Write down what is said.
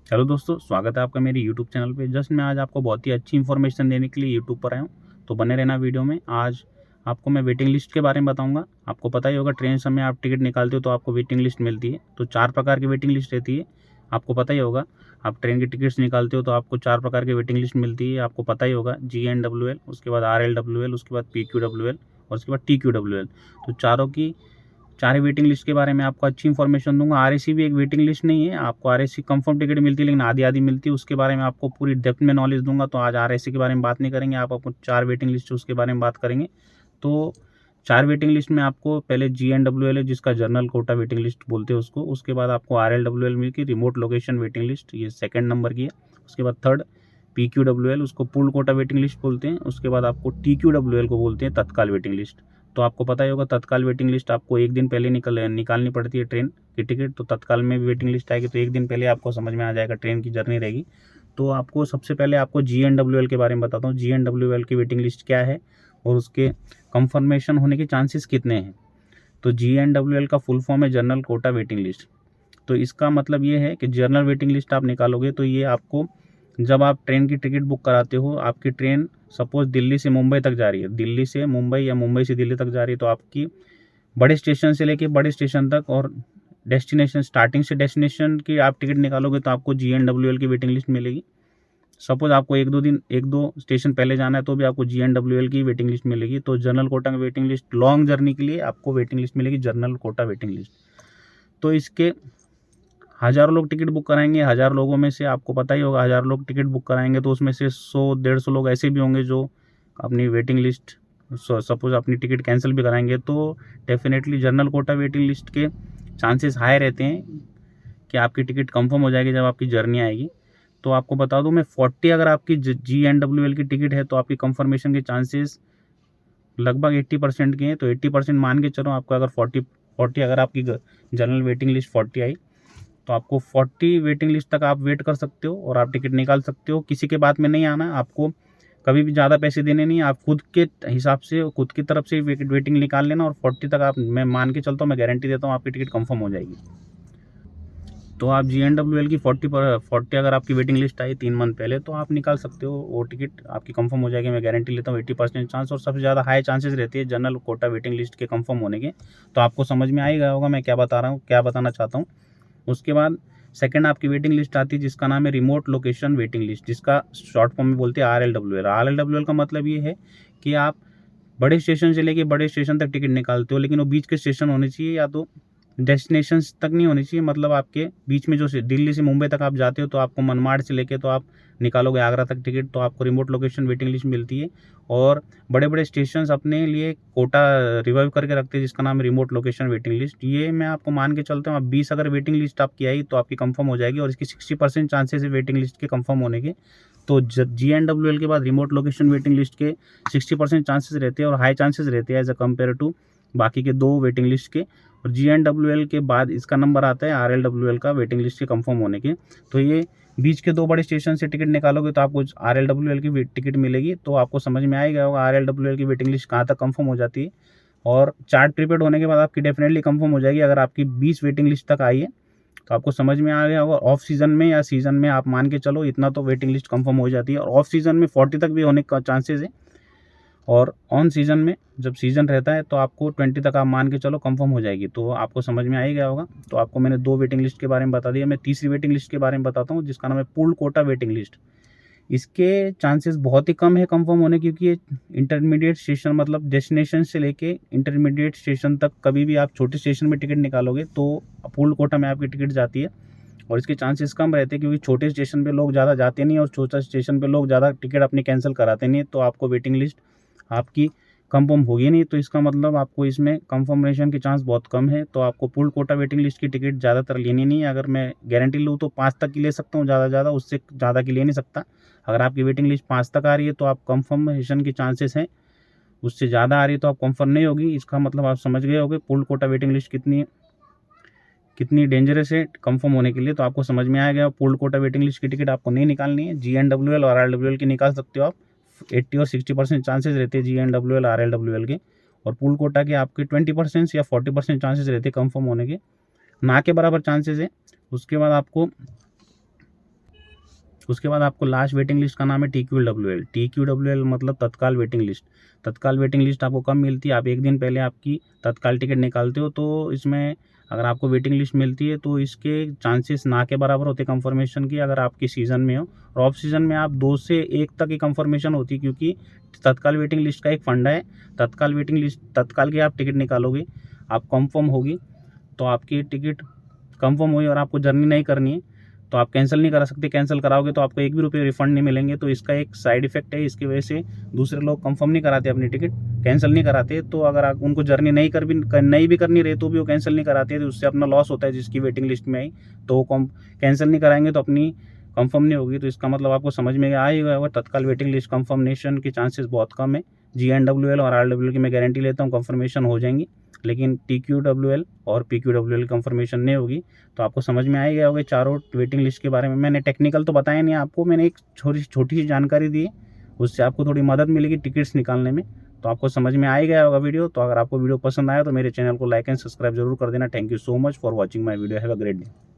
Hello दोस्तों, स्वागत है आपका मेरे यूट्यूब चैनल पे। जस्ट मैं आज आपको बहुत ही अच्छी इन्फॉर्मेशन देने के लिए यूट्यूब पर आया हूँ, तो बने रहना वीडियो में। आज आपको मैं वेटिंग लिस्ट के बारे में बताऊंगा। आपको पता ही होगा, ट्रेन समय आप टिकट निकालते हो तो आपको वेटिंग लिस्ट मिलती है। तो 4 प्रकार की वेटिंग लिस्ट रहती है, आपको पता ही होगा। आप ट्रेन की टिकट्स निकालते हो तो आपको 4 प्रकार की वेटिंग लिस्ट मिलती है, आपको पता ही होगा। GNWL, उसके बाद RLWL, उसके बाद PQWL और उसके बाद TQWL। तो चारों की 4 वेटिंग लिस्ट के बारे में आपको अच्छी इन्फॉर्मेशन दूंगा। आरएसी भी एक वेटिंग लिस्ट नहीं है, आपको आरएसी कंफर्म टिकट मिलती है लेकिन आधी आधी मिलती है, उसके बारे में आपको पूरी डेप्थ में नॉलेज दूंगा। तो आज आरएसी के बारे में बात नहीं करेंगे, आप आपको 4 वेटिंग लिस्ट उसके बारे में बात करेंगे। तो 4 वेटिंग लिस्ट में आपको पहले GNWL है, जिसका जनरल कोटा वेटिंग लिस्ट बोलते हैं उसको। उसके बाद आपको RLWL मिलती रिमोट लोकेशन वेटिंग लिस्ट, ये सेकंड नंबर की है। उसके बाद थर्ड PQWL, उसको पूल कोटा वेटिंग लिस्ट बोलते हैं। उसके बाद आपको TQWL को बोलते हैं तत्काल वेटिंग लिस्ट। तो आपको पता ही होगा, तत्काल वेटिंग लिस्ट आपको एक दिन पहले निकालनी पड़ती है ट्रेन की टिकट। तो तत्काल में भी वेटिंग लिस्ट आएगी तो एक दिन पहले आपको समझ में आ जाएगा ट्रेन की जर्नी रहेगी। तो आपको सबसे पहले आपको GNWL के बारे में बताता हूँ। GNWL की वेटिंग लिस्ट क्या है और उसके कंफर्मेशन होने के चांसेस कितने हैं। तो GNWL का फुल फॉर्म है जनरल कोटा वेटिंग लिस्ट। तो इसका मतलब ये है कि जनरल वेटिंग लिस्ट आप निकालोगे तो ये आपको, जब आप ट्रेन की टिकट बुक कराते हो, आपकी ट्रेन सपोज दिल्ली से मुंबई तक जा रही है, दिल्ली से मुंबई या मुंबई से दिल्ली तक जा रही है, तो आपकी बड़े स्टेशन से लेके बड़े स्टेशन तक और डेस्टिनेशन, स्टार्टिंग से डेस्टिनेशन की आप टिकट निकालोगे तो आपको GNWL की वेटिंग लिस्ट मिलेगी। सपोज आपको एक दो स्टेशन पहले जाना है तो भी आपको GNWL की वेटिंग लिस्ट मिलेगी। तो जनरल कोटा की वेटिंग लिस्ट, लॉन्ग जर्नी के लिए आपको वेटिंग लिस्ट मिलेगी जनरल कोटा वेटिंग लिस्ट। तो इसके हज़ारों लोग टिकट बुक कराएंगे, 1000 लोगों में से आपको पता ही होगा, 1000 लोग टिकट बुक कराएंगे तो उसमें से 100-150 लोग ऐसे भी होंगे जो अपनी वेटिंग लिस्ट, सपोज अपनी टिकट कैंसिल भी कराएंगे। तो definitely general quota waiting list के चांसेस हाई रहते हैं कि आपकी टिकट कंफर्म हो जाएगी जब आपकी जर्नी आएगी। तो आपको बता दूं मैं, 40 अगर आपकी GNWL की टिकट है तो आपकी कंफर्मेशन के चांसेस लगभग 80% के हैं। तो 80% मान के चलो, आपको अगर 40 अगर आपकी जनरल वेटिंग लिस्ट 40 आई तो आपको 40 वेटिंग लिस्ट तक आप वेट कर सकते हो और आप टिकट निकाल सकते हो। किसी के बात में नहीं आना, आपको कभी भी ज़्यादा पैसे देने नहीं, आप खुद के हिसाब से, खुद की तरफ से वेटिंग निकाल लेना और 40 तक आप, मैं मान के चलता हूँ, मैं गारंटी देता हूँ आपकी टिकट कंफर्म हो जाएगी। तो आप GNWL की 40 अगर आपकी वेटिंग लिस्ट आई 3 मंथ पहले तो आप निकाल सकते हो, वो टिकट आपकी कंफर्म हो जाएगी। मैं गारंटी लेता हूँ 80% चांस, और सबसे ज़्यादा हाई चांसेस रहती है जनरल कोटा वेटिंग लिस्ट के कंफर्म होने के। तो आपको समझ में आ ही गया होगा मैं क्या बता रहा हूँ, क्या बताना चाहता हूँ। उसके बाद सेकंड आपकी वेटिंग लिस्ट आती है जिसका नाम है रिमोट लोकेशन वेटिंग लिस्ट, जिसका शॉर्ट फॉर्म में बोलते हैं RLWL। RLWL का मतलब ये है कि आप बड़े स्टेशन से लेके बड़े स्टेशन तक टिकट निकालते हो, लेकिन वो बीच के स्टेशन होने चाहिए या तो डेस्टिनेशंस तक नहीं होनी चाहिए। मतलब आपके बीच में, जो दिल्ली से मुंबई तक आप जाते हो तो आपको मनमाड़ से लेके तो आप निकालोगे आगरा तक टिकट, तो आपको रिमोट लोकेशन वेटिंग लिस्ट मिलती है। और बड़े बड़े स्टेशंस अपने लिए कोटा रिवाइव करके रखते हैं जिसका नाम है रिमोट लोकेशन वेटिंग लिस्ट। ये मैं आपको मान के चलता हूँ, आप 20 अगर वेटिंग लिस्ट आपकी आई तो आपकी कंफर्म हो जाएगी, और इसकी 60% चांसेस है वेटिंग लिस्ट के कंफर्म होने के। तो GNWL के बाद रिमोट लोकेशन वेटिंग लिस्ट के 60% चांसेस रहते हैं और हाई चांसेस रहते हैं एज अ कम्पेयर टू बाकी के 2 वेटिंग लिस्ट के। और GNWL के बाद इसका नंबर आता है RLWL का वेटिंग लिस्ट के कंफर्म होने के। तो ये बीच के 2 बड़े स्टेशन से टिकट निकालोगे तो आपको RLWL की टिकट मिलेगी। तो आपको समझ में आएगा होगा RLWL की वेटिंग लिस्ट कहाँ तक कंफर्म हो जाती है। और चार्ट प्रीपेड होने के बाद आपकी डेफिनेटली कंफर्म हो जाएगी। अगर आपकी 20 वेटिंग लिस्ट तक आई है तो आपको समझ में आ गया होगा। ऑफ सीजन में या सीजन में आप मान के चलो इतना तो वेटिंग लिस्ट कंफर्म हो जाती है, और ऑफ सीजन में 40 तक भी होने का चांसेस है। और ऑन सीजन में जब सीजन रहता है तो आपको 20 तक आप मान के चलो कंफर्म हो जाएगी। तो आपको समझ में आ ही गया होगा। तो आपको मैंने 2 वेटिंग लिस्ट के बारे में बता दिया, मैं तीसरी वेटिंग लिस्ट के बारे में बताता हूँ जिसका नाम है पूल कोटा वेटिंग लिस्ट। इसके चांसेस बहुत ही कम है कंफर्म होने, क्योंकि ये इंटरमीडिएट स्टेशन, मतलब डेस्टिनेशन से लेके इंटरमीडिएट स्टेशन तक, कभी भी आप छोटे स्टेशन में टिकट निकालोगे तो पूल कोटा में आपकी टिकट जाती है। और इसके चांसेस कम रहते हैं क्योंकि छोटे स्टेशन पे लोग ज़्यादा जाते नहीं और छोटा स्टेशन पे लोग ज़्यादा टिकट अपनी कैंसिल कराते नहीं, तो आपको वेटिंग लिस्ट आपकी कंफर्म होगी नहीं। तो इसका मतलब आपको इसमें कंफर्मेशन के चांस बहुत कम है। तो आपको पूल कोटा वेटिंग लिस्ट की टिकट ज़्यादातर लेनी नहीं है। अगर मैं गारंटी लूँ तो 5 तक की ले सकता हूँ, ज़्यादा ज़्यादा, उससे ज़्यादा की ले नहीं सकता। अगर आपकी वेटिंग लिस्ट 5 तक आ रही है तो आप कंफर्मेशन के चांसेस हैं, उससे ज़्यादा आ रही है तो आप कंफर्म नहीं होगी। इसका मतलब आप समझ गए होगे पूल कोटा वेटिंग लिस्ट कितनी डेंजरस है कंफर्म होने के लिए। तो आपको समझ में आ गया, पूल कोटा वेटिंग लिस्ट की टिकट आपको नहीं निकालनी है। GNWL और RLWL की निकाल सकते हो आप, 80 और 60% चांसेस रहते हैं GNWL RLWL के, और पूल कोटा के आपके 20% या 40% चांसेस रहते हैं कंफर्म होने के, ना के बराबर चांसेस है। उसके बाद आपको उसके बाद आपको लास्ट वेटिंग लिस्ट का नाम है TQWL। TQWL मतलब तत्काल वेटिंग लिस्ट। तत्काल वेटिंग लिस्ट आपको कब मिलती है? आप एक दिन पहले आपकी तत्काल टिकट निकालते हो, तो इसमें अगर आपको वेटिंग लिस्ट मिलती है तो इसके चांसेस ना के बराबर होते हैं कंफर्मेशन की, अगर आपकी सीज़न में हो। और ऑफ सीज़न में आप 2 से 1 तक ही कंफर्मेशन होती है, क्योंकि तत्काल वेटिंग लिस्ट का एक फंडा है। तत्काल वेटिंग लिस्ट, तत्काल की आप टिकट निकालोगे, आप कंफर्म होगी तो आपकी टिकट कंफर्म हुई और आपको जर्नी नहीं करनी है तो आप कैंसिल नहीं करा सकते। कैंसिल कराओगे तो आपको 1 भी रुपये रिफंड नहीं मिलेंगे। तो इसका एक साइड इफेक्ट है, इसकी वजह से दूसरे लोग कंफर्म नहीं कराते अपनी टिकट, कैंसिल नहीं कराते। तो अगर आप उनको जर्नी नहीं करनी रहे तो भी वो कैंसिल नहीं कराते, तो उससे अपना लॉस होता है। जिसकी वेटिंग लिस्ट में आई तो वो कैंसिल नहीं कराएंगे तो अपनी कंफर्म नहीं होगी। तो इसका मतलब आपको समझ में आ ही गया होगा, तत्काल वेटिंग लिस्ट कंफर्मेशन के चांसेस बहुत कम है। GNWL और RWL की मैं गारंटी लेता हूँ कंफर्मेशन हो जाएंगी, लेकिन TQWL और PQWL कंफर्मेशन नहीं होगी। तो आपको समझ में आ ही गया होगा चारों वेटिंग लिस्ट के बारे में। मैंने टेक्निकल तो बताया नहीं आपको, मैंने एक छोटी सी जानकारी दी है, उससे आपको थोड़ी मदद मिलेगी टिकट्स निकालने में। तो आपको समझ में आ ही गया होगा वीडियो। तो अगर आपको वीडियो पसंद आया तो मेरे चैनल को लाइक एंड सब्सक्राइब जरूर कर देना। Thank you so much for watching my video. Have a great day.